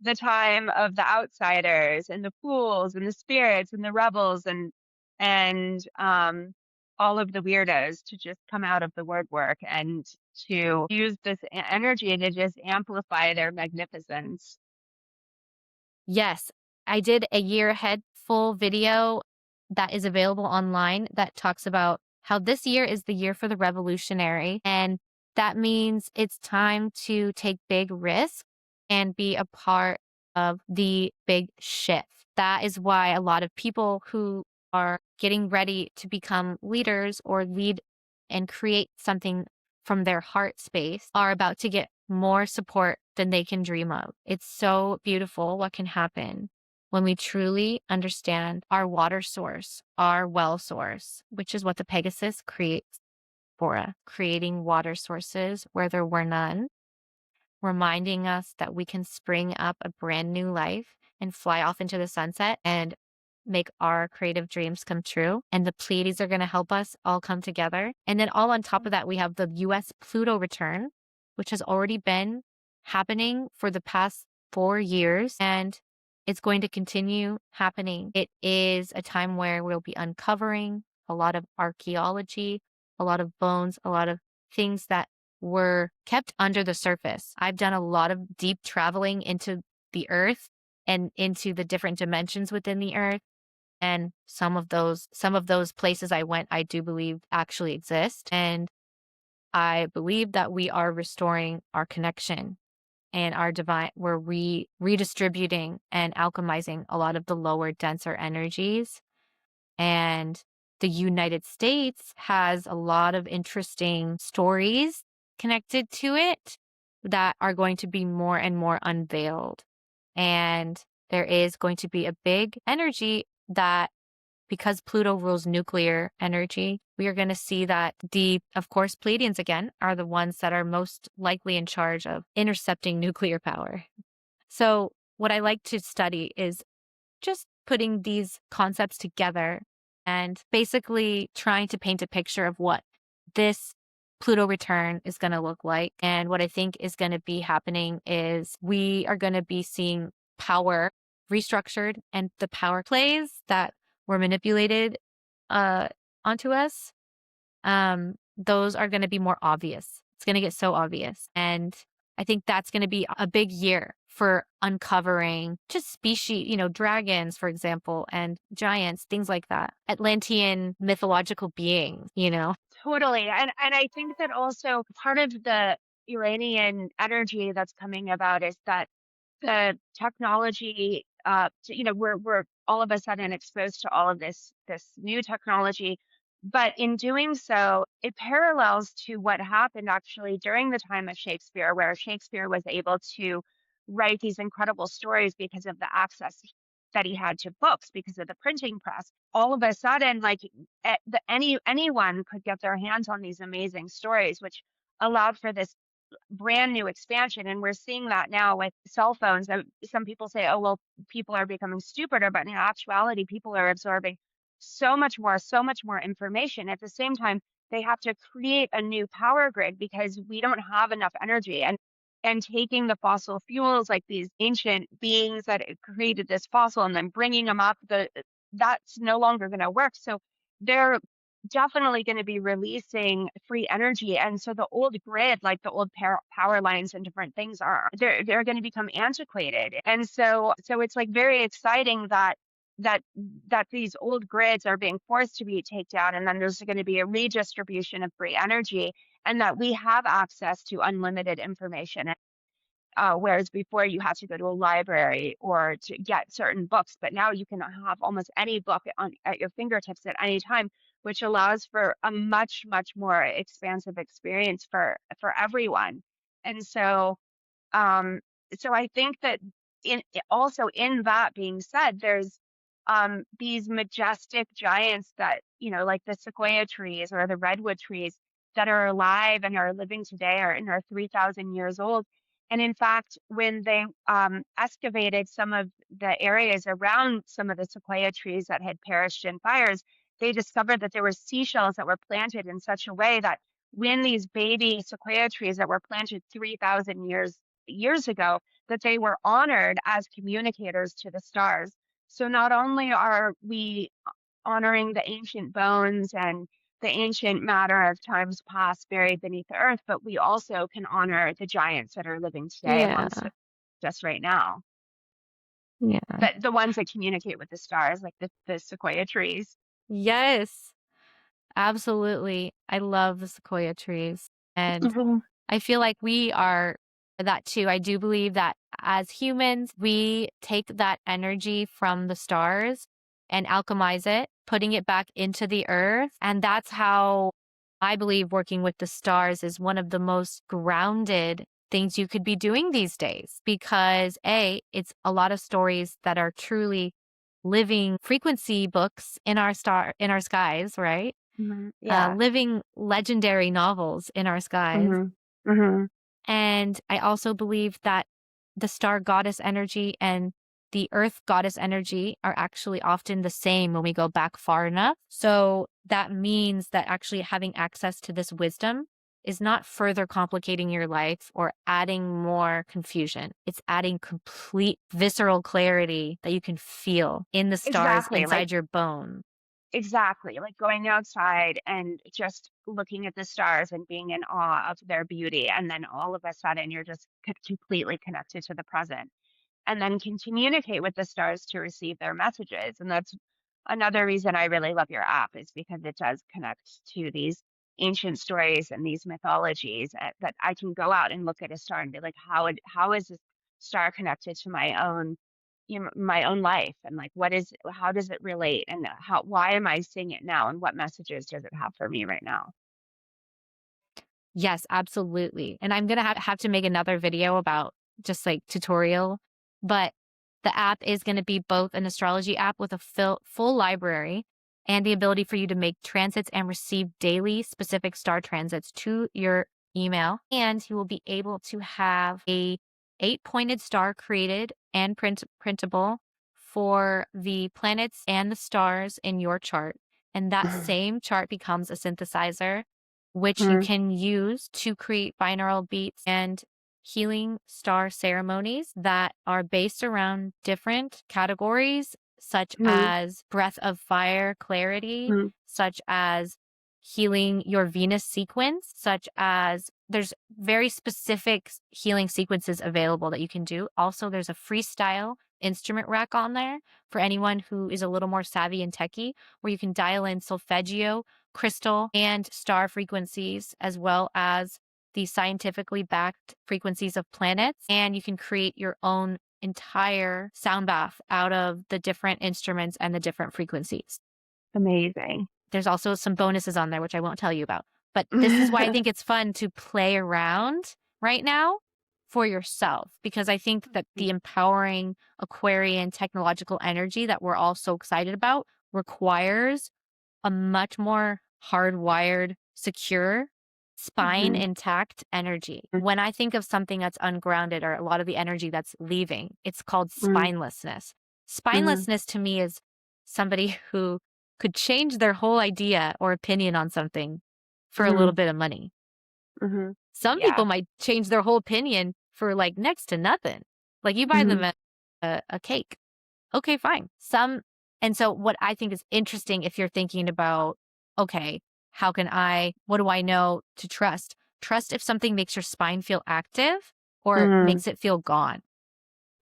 the time of the outsiders and the fools and the spirits and the rebels and all of the weirdos to just come out of the woodwork and to use this energy to just amplify their magnificence. Yes, I did a year ahead full video that is available online that talks about how this year is the year for the revolutionary. And that means it's time to take big risks and be a part of the big shift. That is why a lot of people who are getting ready to become leaders or lead and create something from their heart space are about to get more support than they can dream of. It's so beautiful what can happen when we truly understand our water source, our well source, which is what the Pegasus creates for us, creating water sources where there were none, reminding us that we can spring up a brand new life and fly off into the sunset and make our creative dreams come true. And the Pleiades are going to help us all come together. And then all on top of that, we have the US Pluto return, which has already been happening for the past 4 years. And it's going to continue happening. It is a time where we'll be uncovering a lot of archaeology, a lot of bones, a lot of things that were kept under the surface. I've done a lot of deep traveling into the earth and into the different dimensions within the earth. And some of those places I went, I do believe actually exist. And I believe that we are restoring our connection and our divine, we're redistributing and alchemizing a lot of the lower, denser energies. And the United States has a lot of interesting stories connected to it that are going to be more and more unveiled. And there is going to be a big energy that, because Pluto rules nuclear energy, we are going to see that of course, Pleiadians again are the ones that are most likely in charge of intercepting nuclear power. So what I like to study is just putting these concepts together and basically trying to paint a picture of what this Pluto return is going to look like. And what I think is going to be happening is we are going to be seeing power restructured, and the power plays that were manipulated onto us, those are going to be more obvious It's going to get so obvious. And I think that's going to be a big year for uncovering just species, dragons, for example, and giants, things like that. Atlantean mythological beings. Totally. And I think that also part of the Uranian energy that's coming about is that the technology, we're all of a sudden exposed to all of this new technology. But in doing so, it parallels to what happened actually during the time of Shakespeare, where Shakespeare was able to write these incredible stories because of the access that he had to books, because of the printing press. All of a sudden, like anyone could get their hands on these amazing stories, which allowed for this brand new expansion. And we're seeing that now with cell phones. Some people say, oh, well, people are becoming stupider, but in actuality, people are absorbing so much more information. At the same time, they have to create a new power grid because we don't have enough energy. And taking the fossil fuels, like these ancient beings that created this fossil, and then bringing them up, that's no longer going to work. So they're definitely going to be releasing free energy. And so the old grid, like the old power lines and different things, they're going to become antiquated. And so it's like very exciting that these old grids are being forced to be taken down, and then there's going to be a redistribution of free energy, and that we have access to unlimited information. Whereas before you had to go to a library or to get certain books, but now you can have almost any book at your fingertips at any time, which allows for a much, much more expansive experience for everyone. And um, so I think that also in that being said, there's these majestic giants that, like the sequoia trees or the redwood trees that are alive and are living today are 3,000 years old. And in fact, when they excavated some of the areas around some of the sequoia trees that had perished in fires, they discovered that there were seashells that were planted in such a way that when these baby sequoia trees that were planted 3,000 years ago, that they were honored as communicators to the stars. So not only are we honoring the ancient bones and the ancient matter of times past buried beneath the earth, but we also can honor the giants that are living today Yeah. amongst us right now. Yeah. The ones that communicate with the stars, like the sequoia trees. Yes, absolutely. I love the sequoia trees. And Mm-hmm. I feel like we are that too. I do believe that as humans, we take that energy from the stars and alchemize it, putting it back into the earth. And that's how I believe working with the stars is one of the most grounded things you could be doing these days because it's a lot of stories that are truly living frequency books in our skies, right? Mm-hmm. Yeah. Living legendary novels in our skies. Mm-hmm. Mm-hmm. And I also believe that the star goddess energy and the earth goddess energy are actually often the same when we go back far enough. So that means that actually having access to this wisdom is not further complicating your life or adding more confusion. It's adding complete visceral clarity that you can feel in the stars Exactly. inside your bone. Exactly. Like going outside and just looking at the stars and being in awe of their beauty. And then all of a sudden you're just completely connected to the present, and then can communicate with the stars to receive their messages. And that's another reason I really love your app, is because it does connect to these ancient stories and these mythologies, that I can go out and look at a star and be like, how is this star connected to my own, my own life, and like how does it relate, and why am I seeing it now, and what messages does it have for me right now? Yes, absolutely. And I'm going to have to make another video about just like tutorial, but the app is going to be both an astrology app with a full library and the ability for you to make transits and receive daily specific star transits to your email. And you will be able to have a 8-pointed star created and printable for the planets and the stars in your chart. And that same chart becomes a synthesizer which you can use to create binaural beats and healing star ceremonies that are based around different categories, such as breath of fire clarity, such as healing your Venus sequence, such as there's very specific healing sequences available that you can do. Also, there's a freestyle instrument rack on there for anyone who is a little more savvy and techie, where you can dial in solfeggio, crystal, and star frequencies, as well as the scientifically backed frequencies of planets. And you can create your own entire sound bath out of the different instruments and the different frequencies. Amazing. There's also some bonuses on there, which I won't tell you about. But this is why I think it's fun to play around right now for yourself, because I think that the empowering Aquarian technological energy that we're all so excited about requires a much more hardwired, secure, spine intact energy. When I think of something that's ungrounded or a lot of the energy that's leaving, it's called spinelessness. Spinelessness to me is somebody who could change their whole idea or opinion on something for a little bit of money. Some Yeah. people might change their whole opinion for like next to nothing. Like you buy them a cake. Okay, fine. And so what I think is interesting, if you're thinking about, okay, what do I know to trust? Trust if something makes your spine feel active or makes it feel gone.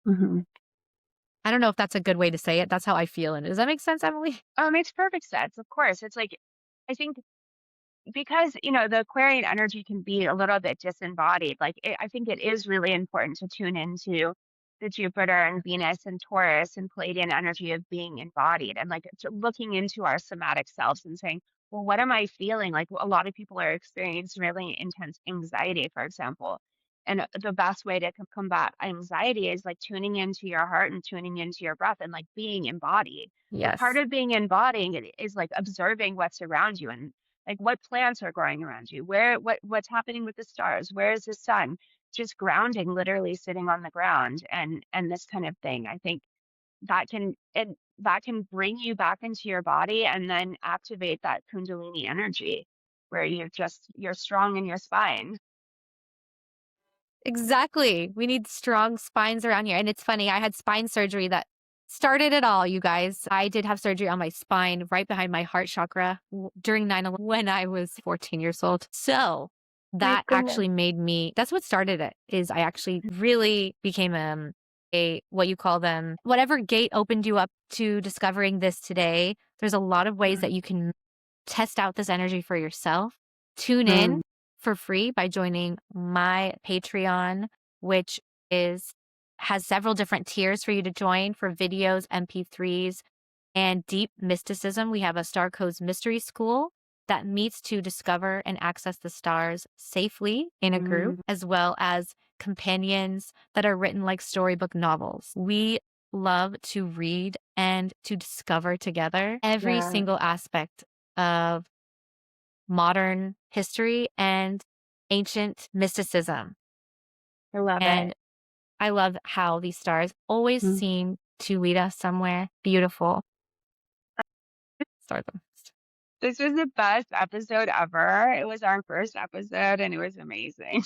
I don't know if that's a good way to say it. That's how I feel. And does that make sense, Emily? Oh, it makes perfect sense. Of course. It's like, I think because, the Aquarian energy can be a little bit disembodied. Like, I think it is really important to tune into the Jupiter and Venus and Taurus and Palladian energy of being embodied and like looking into our somatic selves and saying, well, what am I feeling? Like, a lot of people are experiencing really intense anxiety, for example. And the best way to combat anxiety is like tuning into your heart and tuning into your breath and like being embodied. But part Yes. of being embodying it is like observing what's around you and like what plants are growing around you, what's happening with the stars, where is the sun, just grounding, literally sitting on the ground and this kind of thing. I think that can bring you back into your body and then activate that kundalini energy where you're strong in your spine. Exactly. We need strong spines around here. And it's funny, I had spine surgery that started it all, you guys. I did have surgery on my spine right behind my heart chakra during 9/11 when I was 14 years old. So My that goodness. actually that's what started it, is I actually really became what you call them, whatever gate opened you up to discovering this today. There's a lot of ways that you can test out this energy for yourself. Tune in for free by joining my Patreon, which is has several different tiers for you to join for videos, MP3s, and deep mysticism. We have a Star Codes Mystery School that meets to discover and access the stars safely in a group, as well as companions that are written like storybook novels. We love to read and to discover together every Yeah, single aspect of modern history and ancient mysticism. I love it. And I love how these stars always seem to lead us somewhere beautiful. Stardust. This was the best episode ever. It was our first episode and it was amazing.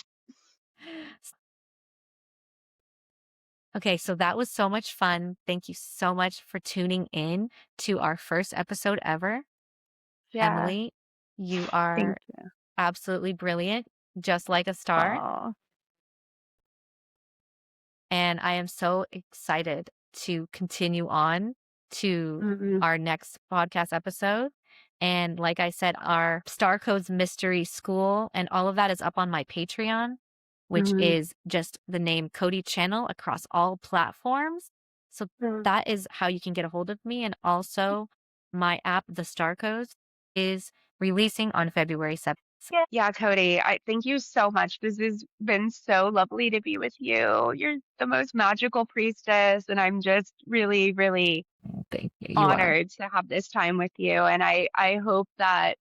Okay, so that was so much fun. Thank you so much for tuning in to our first episode ever. Yeah. Emily, you Thank are you. absolutely brilliant, just like a star. Oh. And I am so excited to continue on to our next podcast episode. And like I said, our Star Codes Mystery School and all of that is up on my Patreon, which is just the name Cody Channel across all platforms. So that is how you can get a hold of me. And also my app, The Star Codes, is releasing on February 7th. Yeah, Cody, I thank you so much. This has been so lovely to be with you. You're the most magical priestess, and I'm just really, really Thank you. You are. honored to have this time with you. And I hope that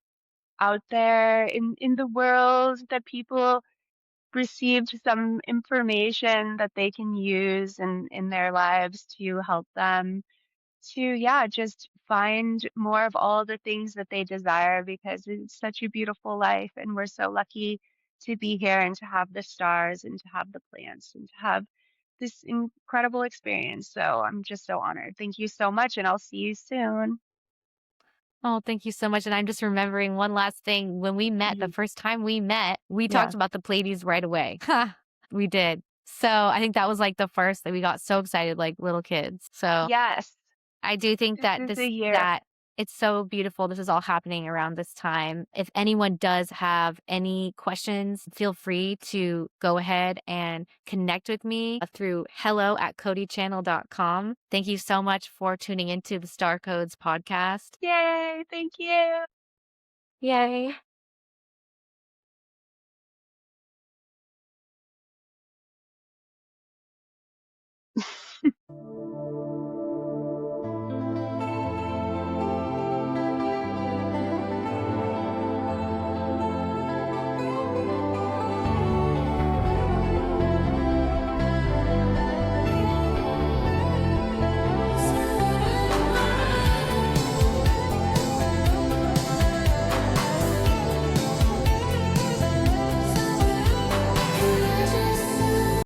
out there in the world that people received some information that they can use in their lives to help them to, yeah, just find more of all the things that they desire because it's such a beautiful life. And we're so lucky to be here and to have the stars and to have the plants and to have this incredible experience. So I'm just so honored. Thank you so much. And I'll see you soon. Oh, thank you so much. And I'm just remembering one last thing. When we met, the Mhm. first time we met, we Yeah. talked about the Pleiades right away. Ha! We did. So I think that was like the first that we got so excited like little kids. So Yes. I do think This that is the year. it's so beautiful. This is all happening around this time. If anyone does have any questions, feel free to go ahead and connect with me through hello@codychannel.com. Thank you so much for tuning into the Star Codes podcast. Yay! Thank you. Yay.